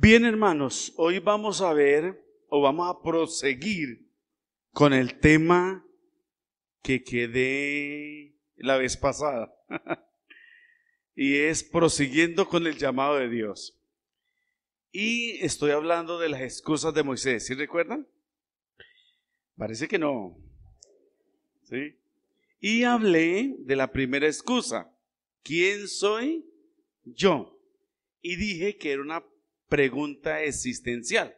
Bien, hermanos, hoy vamos a ver o vamos a proseguir con el tema que quedé la vez pasada y es prosiguiendo con el llamado de Dios. Y estoy hablando de las excusas de Moisés, ¿sí recuerdan? Parece que no, ¿sí? Y hablé de la primera excusa, ¿quién soy yo? Y dije que era una pregunta existencial.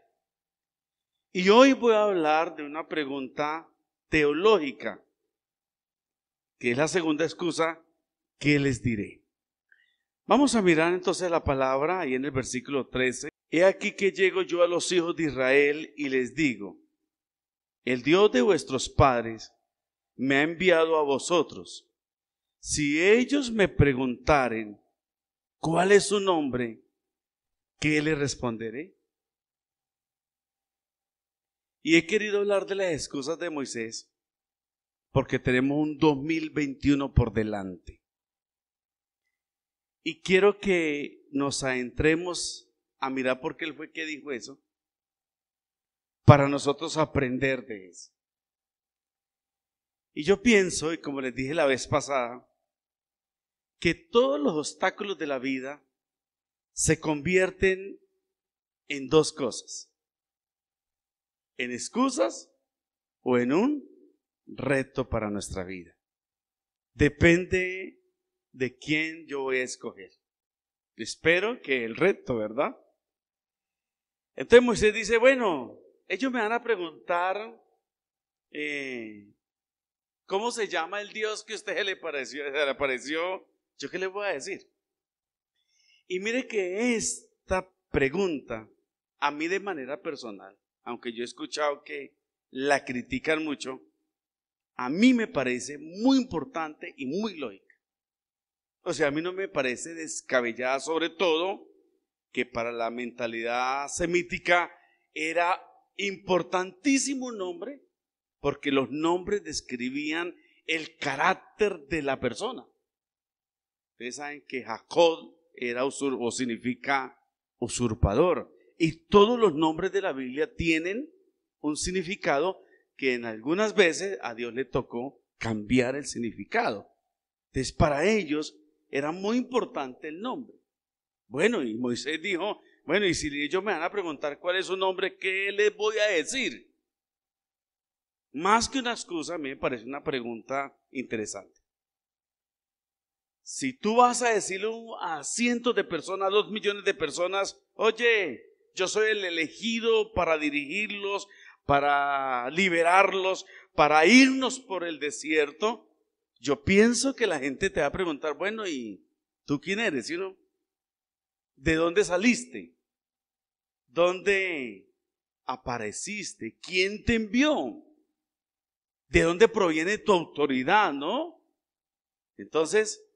Y hoy voy a hablar de una pregunta teológica, que es la segunda excusa que les diré. Vamos a mirar entonces la palabra ahí en el versículo 13. He aquí que llego yo a los hijos de Israel y les digo, el Dios de vuestros padres me ha enviado a vosotros. Si ellos me preguntaren, ¿cuál es su nombre? ¿Qué les responderé? Y he querido hablar de las excusas de Moisés porque tenemos un 2021 por delante. Y quiero que nos adentremos a mirar por qué él fue que dijo eso, para nosotros aprender de eso. Y yo pienso, y como les dije la vez pasada, que todos los obstáculos de la vida se convierten en dos cosas: en excusas o en un reto para nuestra vida. Depende de quién yo voy a escoger. Espero que el reto, ¿verdad? Entonces Moisés dice, bueno, ellos me van a preguntar ¿cómo se llama el Dios que a usted se le apareció? ¿Yo qué les voy a decir? Y mire que esta pregunta, a mí de manera personal, aunque yo he escuchado que la critican mucho, a mí me parece muy importante y muy lógica. O sea, a mí no me parece descabellada, sobre todo que para la mentalidad semítica era importantísimo un nombre, porque los nombres describían el carácter de la persona. Ustedes saben que Jacob era o significa usurpador, y todos los nombres de la Biblia tienen un significado que en algunas veces a Dios le tocó cambiar el significado. Entonces para ellos era muy importante el nombre. Bueno, y Moisés dijo, bueno, y si ellos me van a preguntar cuál es su nombre, ¿qué les voy a decir? Más que una excusa, a mí me parece una pregunta interesante. Si tú vas a decirle a cientos de personas, a 2 millones de personas, oye, yo soy el elegido para dirigirlos, para liberarlos, para irnos por el desierto, yo pienso que la gente te va a preguntar, bueno, ¿y tú quién eres? ¿Sí, no? ¿De dónde saliste? ¿Dónde apareciste? ¿Quién te envió? ¿De dónde proviene tu autoridad, no? Entonces,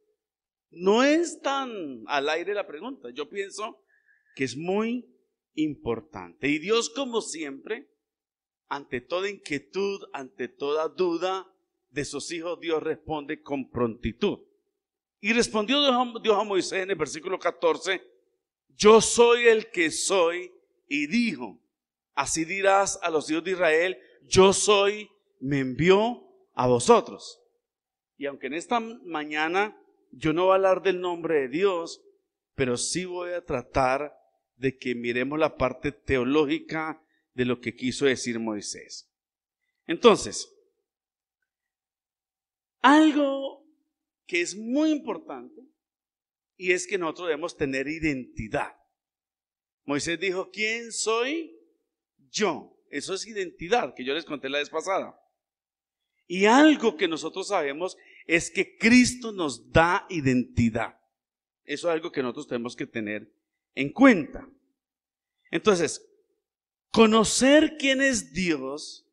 no es tan al aire la pregunta. Yo pienso que es muy importante. Y Dios, como siempre, ante toda inquietud, ante toda duda de sus hijos, Dios responde con prontitud. Y respondió Dios a Moisés en el versículo 14, yo soy el que soy, y dijo, así dirás a los hijos de Israel, yo soy, me envió a vosotros. Y aunque en esta mañana yo no voy a hablar del nombre de Dios, pero sí voy a tratar de que miremos la parte teológica de lo que quiso decir Moisés. Entonces, algo que es muy importante, y es que nosotros debemos tener identidad. Moisés dijo, ¿quién soy yo? Eso es identidad, que yo les conté la vez pasada. Y algo que nosotros sabemos es que Cristo nos da identidad. Eso es algo que nosotros tenemos que tener en cuenta. Entonces, conocer quién es Dios,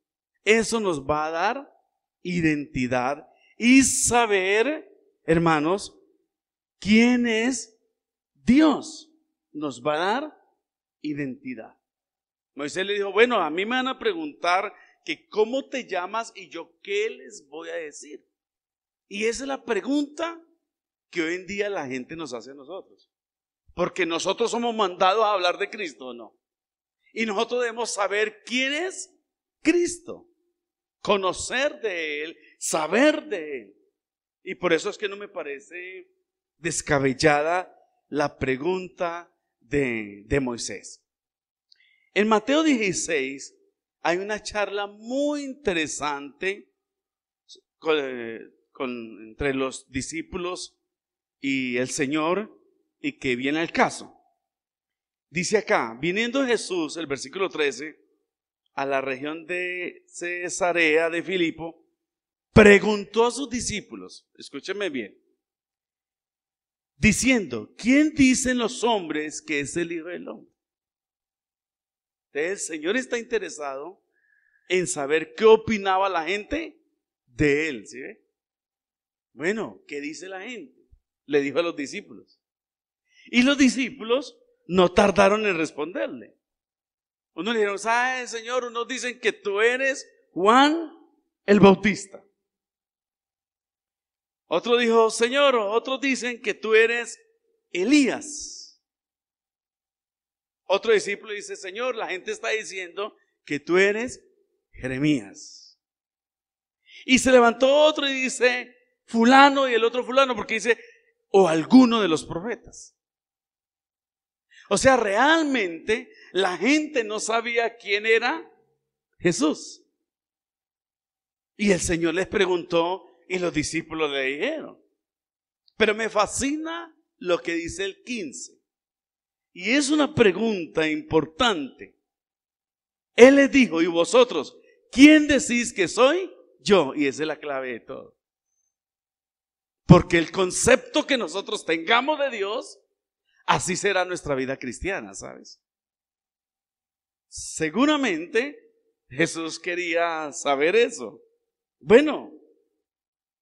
eso nos va a dar identidad y saber, hermanos, quién es Dios nos va a dar identidad. Moisés le dijo, bueno, a mí me van a preguntar que cómo te llamas y yo qué les voy a decir. Y esa es la pregunta que hoy en día la gente nos hace a nosotros. Porque nosotros somos mandados a hablar de Cristo, ¿o no? Y nosotros debemos saber quién es Cristo, conocer de Él, saber de Él. Y por eso es que no me parece descabellada la pregunta de Moisés. En Mateo 16 hay una charla muy interesante entre los discípulos y el Señor, y que viene al caso. Dice acá: viniendo Jesús, el versículo 13, a la región de Cesarea de Filipo, preguntó a sus discípulos, escúchenme bien, diciendo: ¿quién dicen los hombres que es el Hijo del Hombre? Entonces, el Señor está interesado en saber qué opinaba la gente de Él, ¿sí ve? Bueno, ¿qué dice la gente? Le dijo a los discípulos. Y los discípulos no tardaron en responderle. Unos le dijeron: ¿sabes, Señor? Unos dicen que tú eres Juan el Bautista. Otro dijo: Señor, otros dicen que tú eres Elías. Otro discípulo dice: Señor, la gente está diciendo que tú eres Jeremías. Y se levantó otro y dice: fulano, y el otro fulano, porque dice: o alguno de los profetas. O sea, realmente la gente no sabía quién era Jesús. Y el Señor les preguntó y los discípulos le dijeron. Pero me fascina lo que dice el 15. Y es una pregunta importante. Él les dijo: ¿y vosotros quién decís que soy yo? Y esa es la clave de todo. Porque el concepto que nosotros tengamos de Dios, así será nuestra vida cristiana, ¿sabes? Seguramente Jesús quería saber eso. Bueno,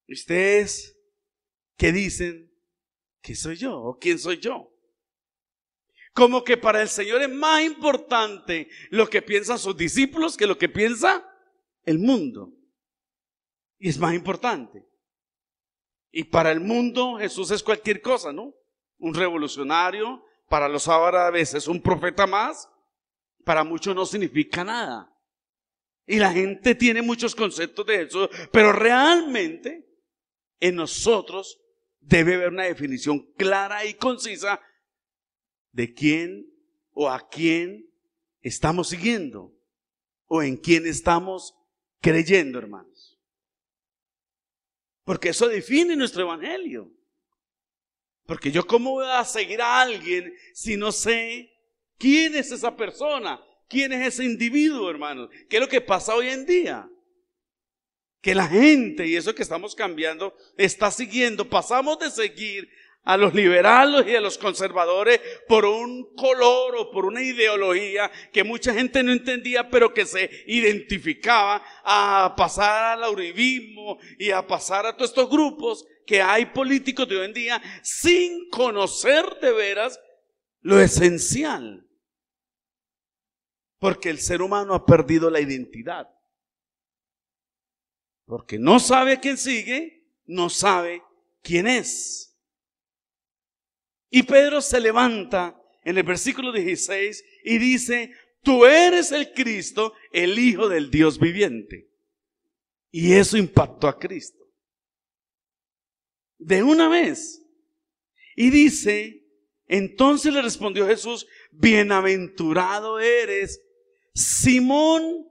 ¿ustedes qué dicen que soy yo o quién soy yo? Como que para el Señor es más importante lo que piensan sus discípulos que lo que piensa el mundo. Y es más importante. Y para el mundo Jesús es cualquier cosa, ¿no? Un revolucionario, para los árabes es un profeta más, para muchos no significa nada. Y la gente tiene muchos conceptos de Jesús, pero realmente en nosotros debe haber una definición clara y concisa de quién o a quién estamos siguiendo o en quién estamos creyendo, hermanos. Porque eso define nuestro evangelio. Porque yo, ¿cómo voy a seguir a alguien si no sé quién es esa persona? ¿Quién es ese individuo, hermanos? ¿Qué es lo que pasa hoy en día? Que la gente, y eso que estamos cambiando, está siguiendo. Pasamos de seguir a los liberales y a los conservadores por un color o por una ideología que mucha gente no entendía, pero que se identificaba, a pasar al uribismo y a pasar a todos estos grupos que hay políticos de hoy en día sin conocer de veras lo esencial. Porque el ser humano ha perdido la identidad. Porque no sabe a quién sigue, no sabe quién es. Y Pedro se levanta en el versículo 16 y dice: tú eres el Cristo, el Hijo del Dios viviente. Y eso impactó a Cristo de una vez. Y dice: entonces le respondió Jesús: bienaventurado eres, Simón,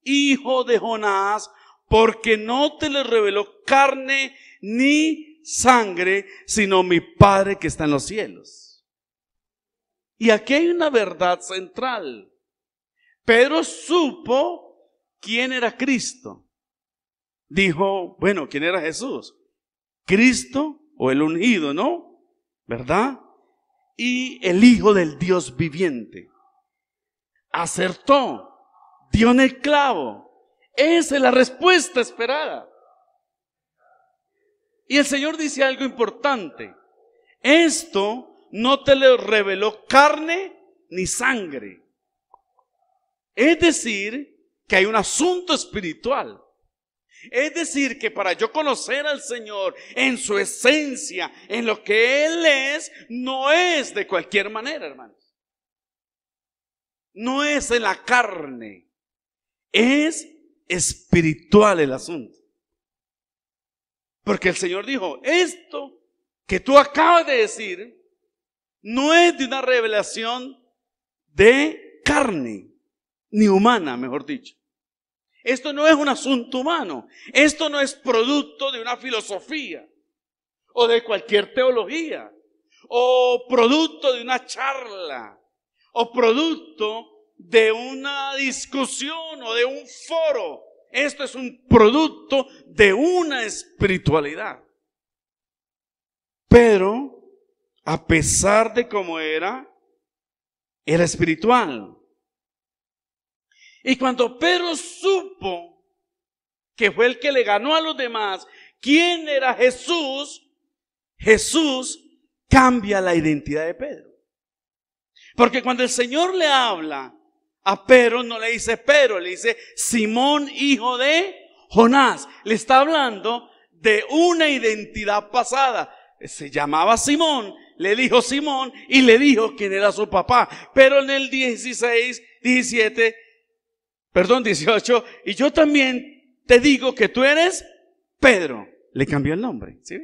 hijo de Jonás, porque no te le reveló carne ni sangre, sino mi Padre que está en los cielos. Y aquí hay una verdad central. Pedro supo quién era Cristo. Dijo: bueno, ¿quién era Jesús? Cristo, o el ungido, ¿no? ¿Verdad? Y el Hijo del Dios viviente. Acertó, dio en el clavo. Esa es la respuesta esperada. Y el Señor dice algo importante: esto no te lo reveló carne ni sangre. Es decir, que hay un asunto espiritual. Es decir, que para yo conocer al Señor en su esencia, en lo que Él es, no es de cualquier manera, hermanos. No es en la carne, es espiritual el asunto. Porque el Señor dijo, esto que tú acabas de decir no es de una revelación de carne, ni humana, mejor dicho. Esto no es un asunto humano. Esto no es producto de una filosofía o de cualquier teología o producto de una charla o producto de una discusión o de un foro. Esto es un producto de una espiritualidad. Pero a pesar de cómo era espiritual. Y cuando Pedro supo que fue el que le ganó a los demás, ¿quién era Jesús? Jesús cambia la identidad de Pedro. Porque cuando el Señor le habla a Pedro, no le dice Pedro, le dice Simón, hijo de Jonás. Le está hablando de una identidad pasada. Se llamaba Simón, le dijo Simón y le dijo quién era su papá. Pero en el 18, y yo también te digo que tú eres Pedro. Le cambió el nombre, ¿sí?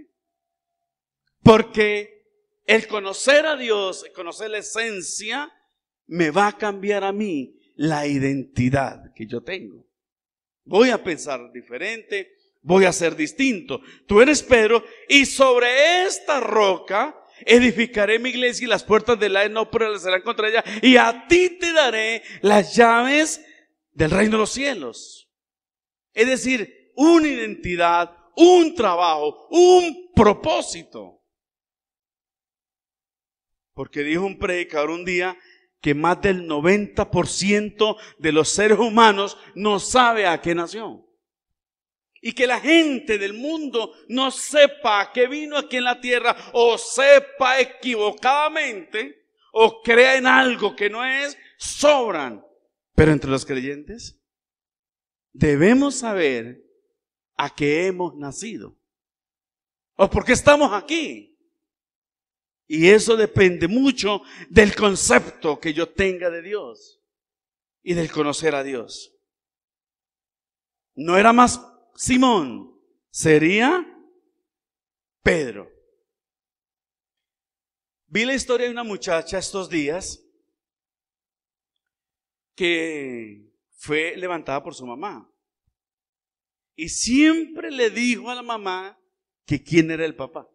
Porque el conocer a Dios, el conocer la esencia, me va a cambiar a mí la identidad que yo tengo. Voy a pensar diferente, voy a ser distinto. Tú eres Pedro y sobre esta roca edificaré mi iglesia y las puertas del Hades no prevalecerán contra ella, y a ti te daré las llaves del reino de los cielos. Es decir, una identidad, un trabajo, un propósito. Porque dijo un predicador un día que más del 90% de los seres humanos no sabe a qué nació. Y que la gente del mundo no sepa a qué vino aquí en la tierra, o sepa equivocadamente, o crea en algo que no es, sobran. Pero entre los creyentes debemos saber a qué hemos nacido o por qué estamos aquí. Y eso depende mucho del concepto que yo tenga de Dios y del conocer a Dios. No era más Simón, sería Pedro. Vi la historia de una muchacha estos días que fue levantada por su mamá. Y siempre le dijo a la mamá que quién era el papá.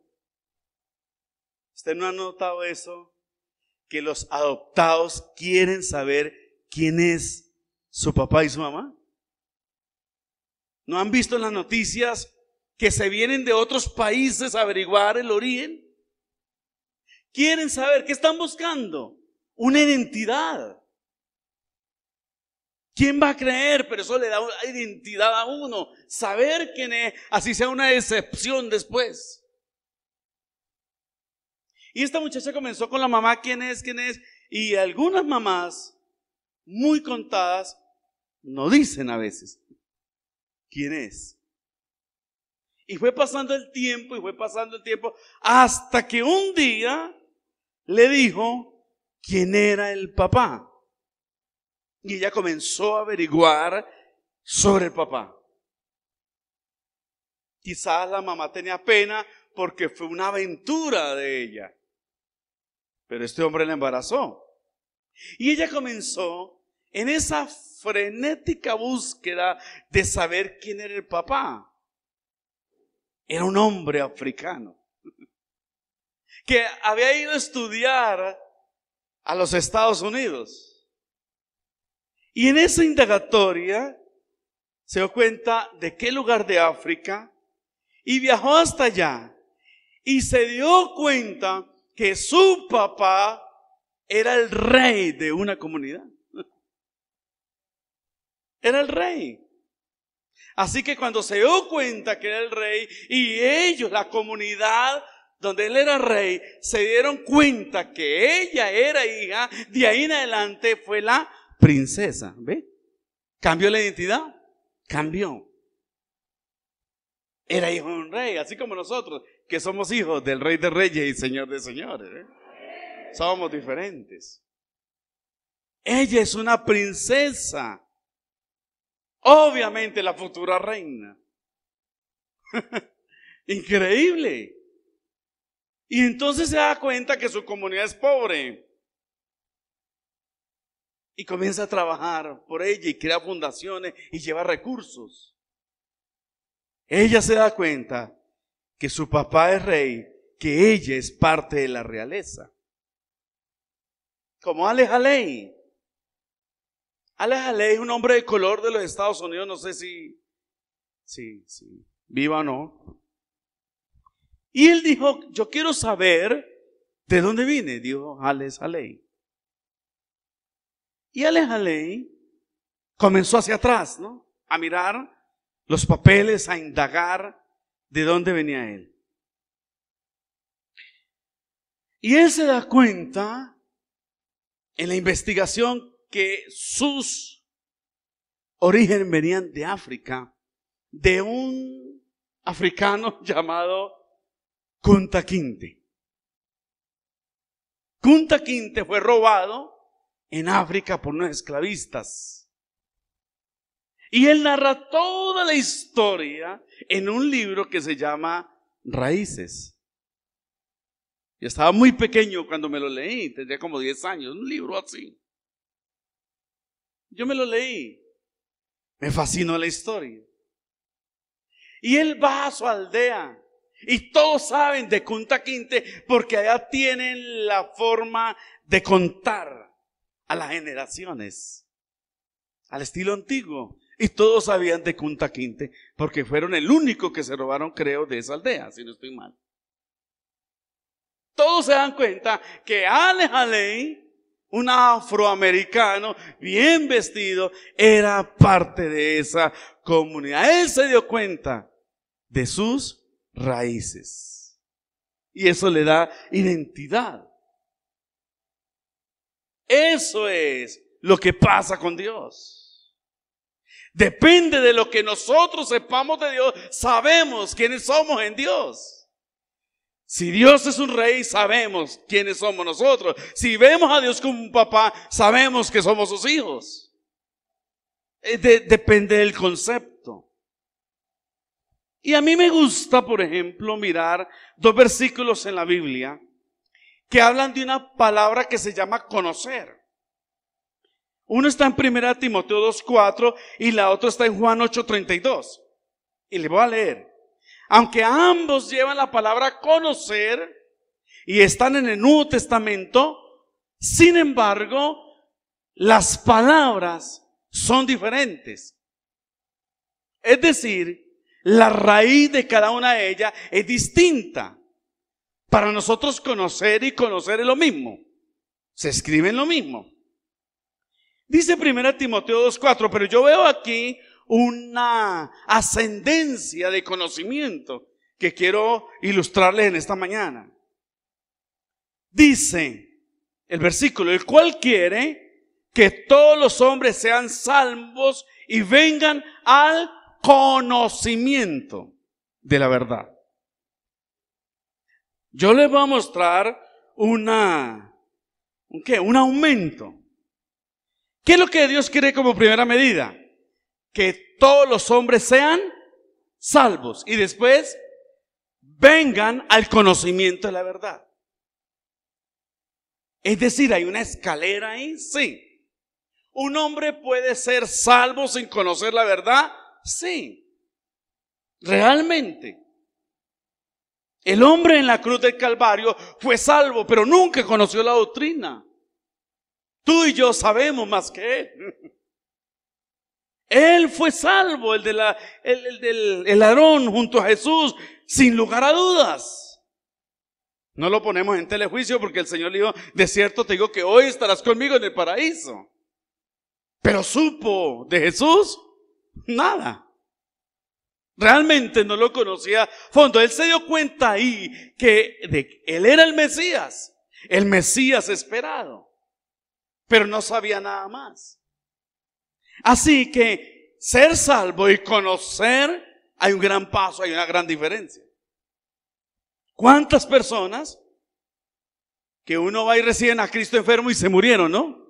¿Usted no ha notado eso? Que los adoptados quieren saber quién es su papá y su mamá. ¿No han visto en las noticias que se vienen de otros países a averiguar el origen? Quieren saber, ¿qué están buscando? Una identidad. ¿Quién va a creer? Pero eso le da una identidad a uno. Saber quién es, así sea una decepción después. Y esta muchacha comenzó con la mamá, ¿quién es? Y algunas mamás, muy contadas, no dicen a veces quién es. Y fue pasando el tiempo, hasta que un día le dijo quién era el papá. Y ella comenzó a averiguar sobre el papá. Quizás la mamá tenía pena porque fue una aventura de ella. Pero este hombre la embarazó. Y ella comenzó en esa frenética búsqueda de saber quién era el papá. Era un hombre africano que había ido a estudiar a los Estados Unidos. Y en esa indagatoria se dio cuenta de qué lugar de África y viajó hasta allá. Y se dio cuenta que su papá era el rey de una comunidad. Era el rey. Así que cuando se dio cuenta que era el rey y ellos, la comunidad donde él era rey, se dieron cuenta que ella era hija, de ahí en adelante fue la princesa. ¿Ve? ¿Cambió la identidad? Cambió. era hijo de un rey, así como nosotros, que somos hijos del Rey de Reyes y Señor de Señores, Somos diferentes. Ella es una princesa, obviamente la futura reina. Increíble. Y entonces se da cuenta que su comunidad es pobre. Y comienza a trabajar por ella y crea fundaciones y lleva recursos. Ella se da cuenta que su papá es rey, que ella es parte de la realeza. Como Ale Haley. Ale Haley es un hombre de color de los Estados Unidos, no sé si viva o no. Y él dijo, yo quiero saber de dónde vine, dijo Ale Haley. Y Ale Haley comenzó hacia atrás, ¿no? A mirar los papeles, a indagar de dónde venía él. Y él se da cuenta en la investigación que sus orígenes venían de África, de un africano llamado Kunta Kinte. Kunta Kinte fue robado en África por unos esclavistas. Y él narra toda la historia en un libro que se llama Raíces. Yo estaba muy pequeño cuando me lo leí, tendría como 10 años, un libro así. Yo me lo leí, me fascinó la historia. Y él va a su aldea y todos saben de Kunta Kinte porque allá tienen la forma de contar a las generaciones, al estilo antiguo. Y todos sabían de Kunta Kinte porque fueron el único que se robaron, creo, de esa aldea, si no estoy mal. Todos se dan cuenta que Ale Haley, un afroamericano bien vestido, era parte de esa comunidad. Él se dio cuenta de sus raíces y eso le da identidad. Eso es lo que pasa con Dios. Depende de lo que nosotros sepamos de Dios, sabemos quiénes somos en Dios. Si Dios es un rey, sabemos quiénes somos nosotros. Si vemos a Dios como un papá, sabemos que somos sus hijos. Depende del concepto. Y a mí me gusta, por ejemplo, mirar 2 versículos en la Biblia que hablan de una palabra que se llama conocer. Uno está en 1 Timoteo 2:4 y la otra está en Juan 8:32. Y le voy a leer. Aunque ambos llevan la palabra conocer y están en el Nuevo Testamento, sin embargo, las palabras son diferentes. Es decir, la raíz de cada una de ellas es distinta. Para nosotros conocer y conocer es lo mismo. Se escriben lo mismo. Dice 1 Timoteo 2:4, pero yo veo aquí una ascendencia de conocimiento que quiero ilustrarles en esta mañana. Dice el versículo, el cual quiere que todos los hombres sean salvos y vengan al conocimiento de la verdad. Yo les voy a mostrar un aumento. ¿Qué es lo que Dios quiere como primera medida? Que todos los hombres sean salvos y después vengan al conocimiento de la verdad. Es decir, hay una escalera ahí, sí. ¿Un hombre puede ser salvo sin conocer la verdad? Sí. Realmente. El hombre en la cruz del Calvario fue salvo, pero nunca conoció la doctrina. Tú y yo sabemos más que él. Él fue salvo, el ladrón junto a Jesús, sin lugar a dudas. No lo ponemos en telejuicio porque el Señor le dijo, de cierto te digo que hoy estarás conmigo en el paraíso. Pero supo de Jesús nada. Realmente no lo conocía a fondo. Él se dio cuenta ahí que él era el Mesías esperado. Pero no sabía nada más. Así que ser salvo y conocer hay un gran paso, hay una gran diferencia. ¿Cuántas personas que uno va y reciben a Cristo enfermo y se murieron, no?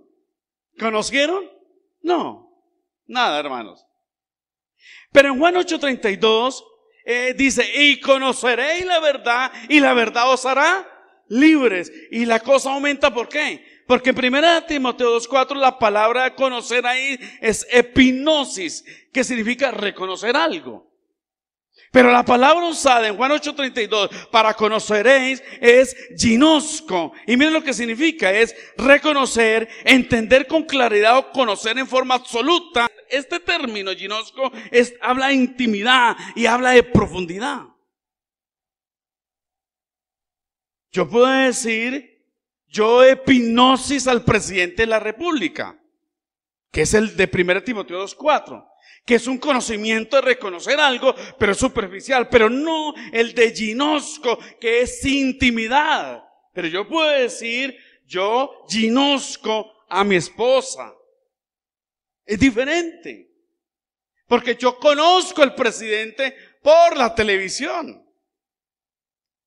¿Conocieron? No, nada, hermanos. Pero en Juan 8:32 dice, y conoceréis la verdad, y la verdad os hará libres. Y la cosa aumenta, ¿por qué? Porque en 1 Timoteo 2:4 la palabra conocer ahí es epignosis, que significa reconocer algo. Pero la palabra usada en Juan 8:32 para conoceréis es ginosco. Y miren lo que significa, es reconocer, entender con claridad o conocer en forma absoluta. Este término ginosco habla de intimidad y habla de profundidad. Yo puedo decir, yo epignosis al presidente de la República, que es el de 1 Timoteo 2:4. Que es un conocimiento de reconocer algo, pero es superficial, pero no el de ginosco, que es intimidad. Pero yo puedo decir, yo ginosco a mi esposa. Es diferente, porque yo conozco al presidente por la televisión.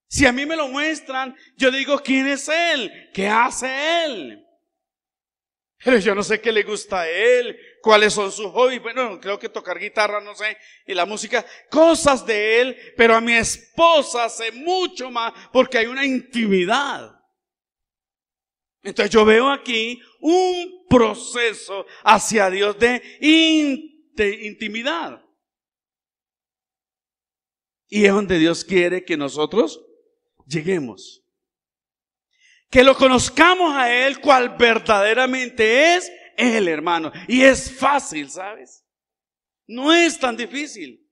Si a mí me lo muestran, yo digo, ¿quién es él? ¿Qué hace él? Pero yo no sé qué le gusta a él, cuáles son sus hobbies. Bueno, creo que tocar guitarra, no sé, y la música, cosas de él. Pero a mi esposa sé mucho más porque hay una intimidad. Entonces yo veo aquí un proceso hacia Dios de intimidad. Y es donde Dios quiere que nosotros lleguemos. Que lo conozcamos a Él cual verdaderamente es Él, hermano. Y es fácil, ¿sabes? No es tan difícil.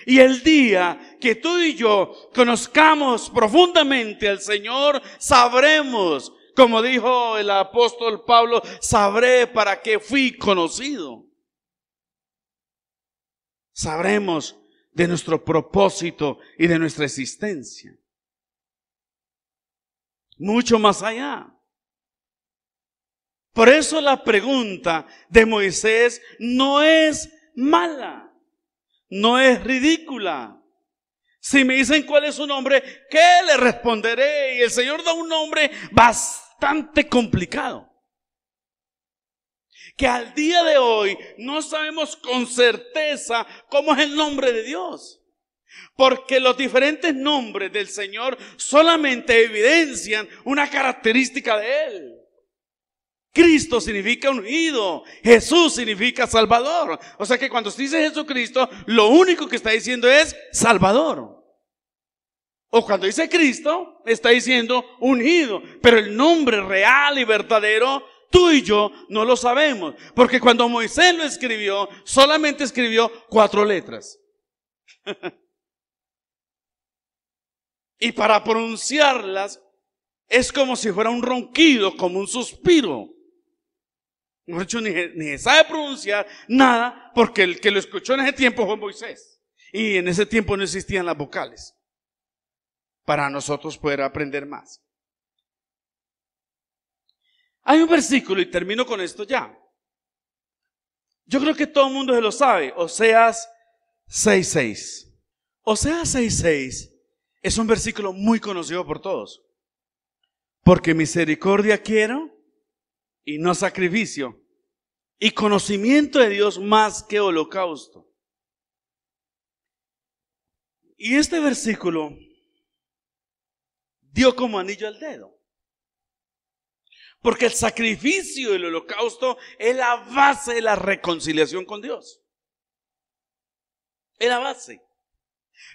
Y el día que tú y yo conozcamos profundamente al Señor, sabremos, como dijo el apóstol Pablo, sabré para qué fui conocido. Sabremos de nuestro propósito y de nuestra existencia. Mucho más allá. Por eso la pregunta de Moisés no es mala, no es ridícula. Si me dicen cuál es su nombre, ¿qué le responderé? Y el Señor da un nombre bastante complicado, que al día de hoy no sabemos con certeza cómo es el nombre de Dios. Porque los diferentes nombres del Señor solamente evidencian una característica de Él. Cristo significa ungido, Jesús significa Salvador. O sea que cuando se dice Jesucristo, lo único que está diciendo es Salvador. O cuando dice Cristo, está diciendo ungido. Pero el nombre real y verdadero, tú y yo no lo sabemos. Porque cuando Moisés lo escribió, solamente escribió 4 letras. Y para pronunciarlas es como si fuera un ronquido, como un suspiro. Mejor dicho, ni sabe pronunciar nada, porque el que lo escuchó en ese tiempo fue Moisés. Y en ese tiempo no existían las vocales para nosotros poder aprender más. Hay un versículo, y termino con esto ya. Yo creo que todo el mundo se lo sabe. Oseas 6:6. Oseas 6:6 es un versículo muy conocido por todos. Porque misericordia quiero y no sacrificio, y conocimiento de Dios más que holocausto. Y este versículo dio como anillo al dedo. Porque el sacrificio del holocausto es la base de la reconciliación con Dios. Es la base.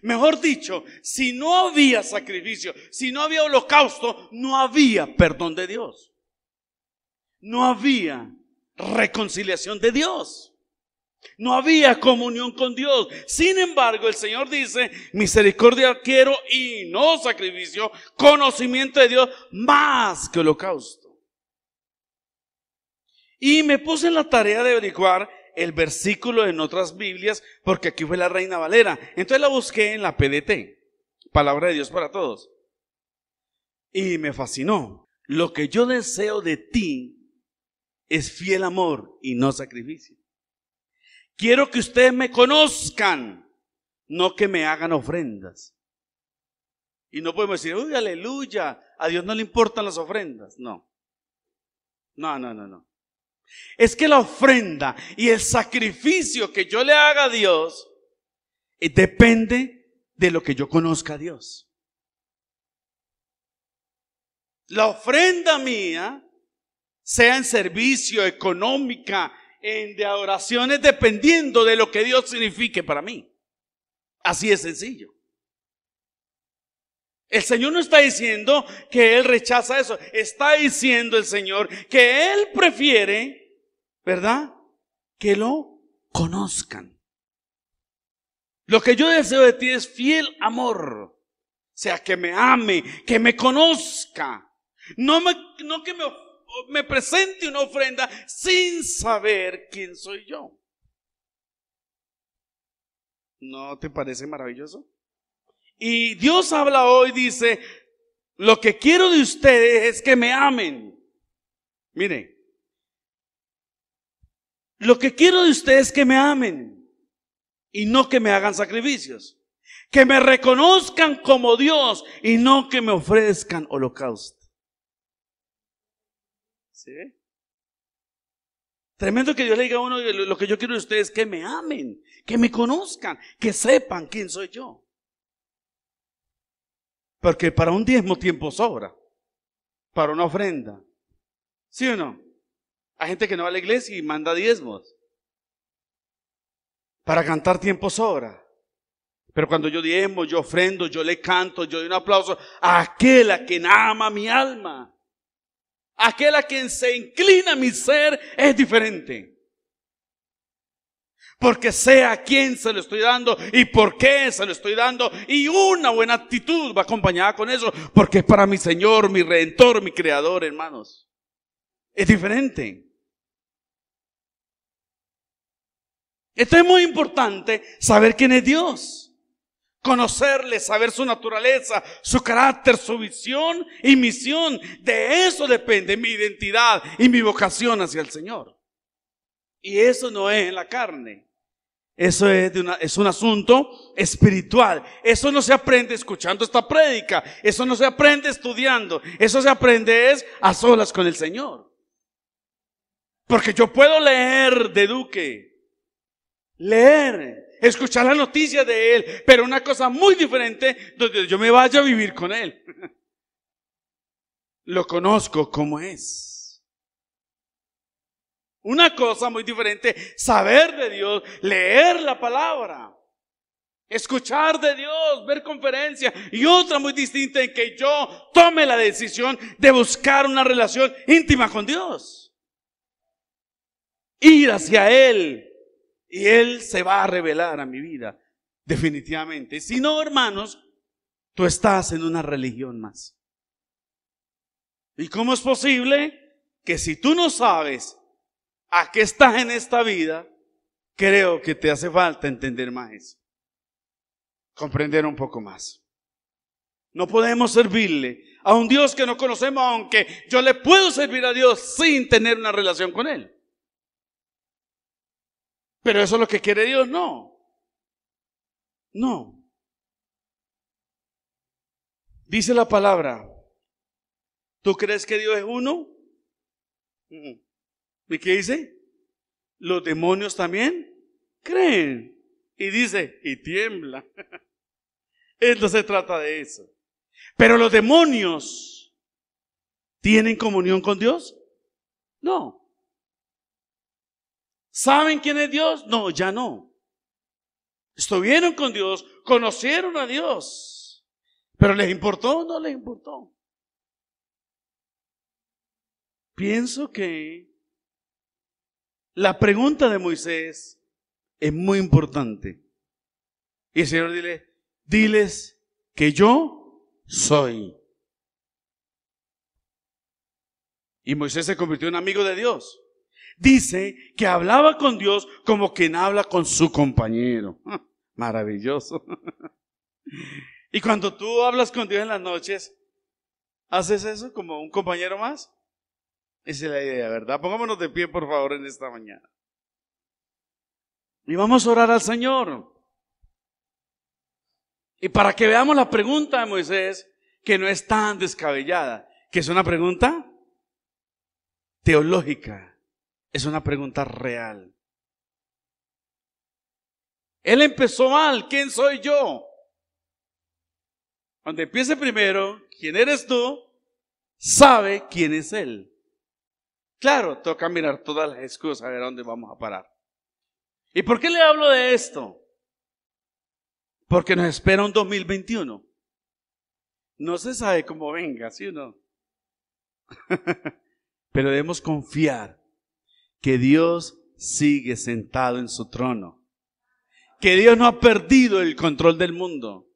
Mejor dicho, si no había sacrificio, si no había holocausto, no había perdón de Dios. No había reconciliación de Dios. No había comunión con Dios. Sin embargo, el Señor dice, misericordia quiero y no sacrificio, conocimiento de Dios más que holocausto. Y me puse en la tarea de averiguar el versículo en otras Biblias, porque aquí fue la Reina Valera. Entonces la busqué en la PDT, Palabra de Dios para Todos. Y me fascinó. Lo que yo deseo de ti es fiel amor y no sacrificio. Quiero que ustedes me conozcan no que me hagan ofrendas. Y no podemos decir, uy, aleluya, a Dios no le importan las ofrendas. No. No. Es que la ofrenda y el sacrificio que yo le haga a Dios depende de lo que yo conozca a Dios. La ofrenda mía, sea en servicio, económica, de adoraciones, dependiendo de lo que Dios signifique para mí. Así es sencillo. El Señor no está diciendo que Él rechaza eso. Está diciendo el Señor que Él prefiere, ¿verdad?, que lo conozcan. Lo que yo deseo de ti es fiel amor. O sea, que me ame, que me conozca. No que me presente una ofrenda sin saber quién soy yo. ¿No te parece maravilloso? Y Dios habla hoy, dice, lo que quiero de ustedes es que me amen. Mire, lo que quiero de ustedes es que me amen y no que me hagan sacrificios. Que me reconozcan como Dios y no que me ofrezcan holocausto. ¿Sí? Tremendo que Dios le diga a uno, lo que yo quiero de ustedes es que me amen, que me conozcan, que sepan quién soy yo. Porque para un diezmo tiempo sobra, para una ofrenda. ¿Sí o no? Hay gente que no va a la iglesia y manda diezmos. Para cantar tiempo sobra. Pero cuando yo diezmo, yo ofrendo, yo le canto, yo doy un aplauso a aquel a quien ama mi alma. Aquel a quien se inclina mi ser es diferente. Porque sé a quién se lo estoy dando y por qué se lo estoy dando. Y una buena actitud va acompañada con eso. Porque es para mi Señor, mi Redentor, mi Creador, hermanos. Es diferente. Esto es muy importante, saber quién es Dios. Conocerle, saber su naturaleza, su carácter, su visión y misión. De eso depende mi identidad y mi vocación hacia el Señor. Y eso no es en la carne. Eso es un asunto espiritual. Eso no se aprende escuchando esta prédica. Eso no se aprende estudiando. Eso se aprende a solas con el Señor. Porque yo puedo leer de Duque, escuchar la noticia de él, pero una cosa muy diferente donde yo me vaya a vivir con él. Lo conozco como es. Una cosa muy diferente, saber de Dios, leer la palabra, escuchar de Dios, ver conferencias, y otra muy distinta en que yo tome la decisión de buscar una relación íntima con Dios. Ir hacia Él, y Él se va a revelar a mi vida, definitivamente. Si no, hermanos, tú estás en una religión más. ¿Y cómo es posible que si tú no sabes a qué estás en esta vida, creo que te hace falta entender más eso, comprender un poco más? No podemos servirle a un Dios que no conocemos, aunque yo le puedo servir a Dios sin tener una relación con Él. Pero eso es lo que quiere Dios, no. Dice la palabra, ¿tú crees que Dios es uno? ¿Y qué dice? Los demonios también creen. Y dice, y tiembla. No se trata de eso. Pero los demonios ¿tienen comunión con Dios? No. ¿Saben quién es Dios? No, ya no. Estuvieron con Dios, conocieron a Dios. ¿Pero les importó o no les importó? Pienso que la pregunta de Moisés es muy importante. Y el Señor diles que yo soy. Y Moisés se convirtió en amigo de Dios. Dice que hablaba con Dios como quien habla con su compañero. Maravilloso. Y cuando tú hablas con Dios en las noches, ¿haces eso como un compañero más? Esa es la idea, ¿verdad? Pongámonos de pie, por favor, en esta mañana. Y vamos a orar al Señor. Y para que veamos la pregunta de Moisés, que no es tan descabellada, que es una pregunta teológica, es una pregunta real. Él empezó mal, ¿quién soy yo? Cuando empiece primero, ¿quién eres tú? Sabe quién es él. Claro, toca mirar todas las excusas a ver a dónde vamos a parar. ¿Y por qué le hablo de esto? Porque nos espera un 2021. No se sabe cómo venga, ¿sí o no? Pero debemos confiar que Dios sigue sentado en su trono. Que Dios no ha perdido el control del mundo.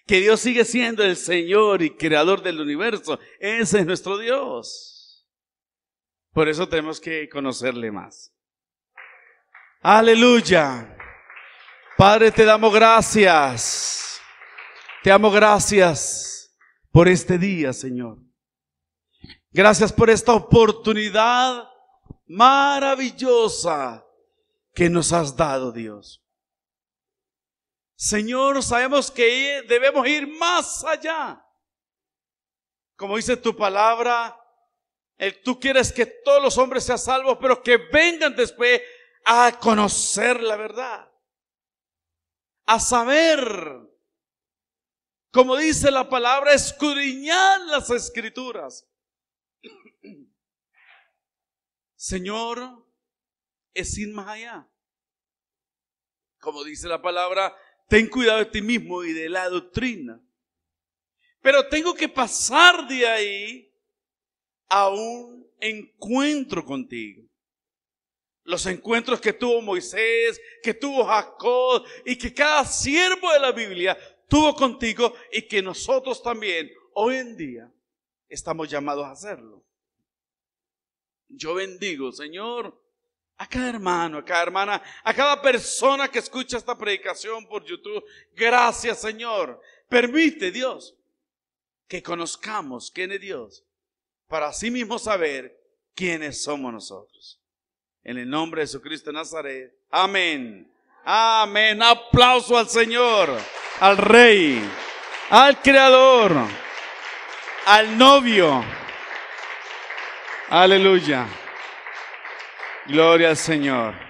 Que Dios sigue siendo el Señor y creador del universo. Ese es nuestro Dios. Por eso tenemos que conocerle más. Aleluya. Padre, te damos gracias. Te damos gracias por este día, Señor. Gracias por esta oportunidad maravillosa que nos has dado, Dios. Señor, sabemos que debemos ir más allá. Como dice tu palabra, tú quieres que todos los hombres sean salvos, pero que vengan después a conocer la verdad. A saber, como dice la palabra, escudriñar las escrituras. Señor, es ir más allá. Como dice la palabra, ten cuidado de ti mismo y de la doctrina. Pero tengo que pasar de ahí a un encuentro contigo. Los encuentros que tuvo Moisés, que tuvo Jacob y que cada siervo de la Biblia tuvo contigo y que nosotros también hoy en día estamos llamados a hacerlo. Yo bendigo, Señor, a cada hermano, a cada hermana, a cada persona que escucha esta predicación por YouTube. Gracias, Señor. Permite, Dios, que conozcamos quién es Dios, para así mismo saber quiénes somos nosotros. En el nombre de Jesucristo de Nazaret. Amén. Amén. Aplauso al Señor, al Rey, al Creador, al novio. Aleluya. Gloria al Señor.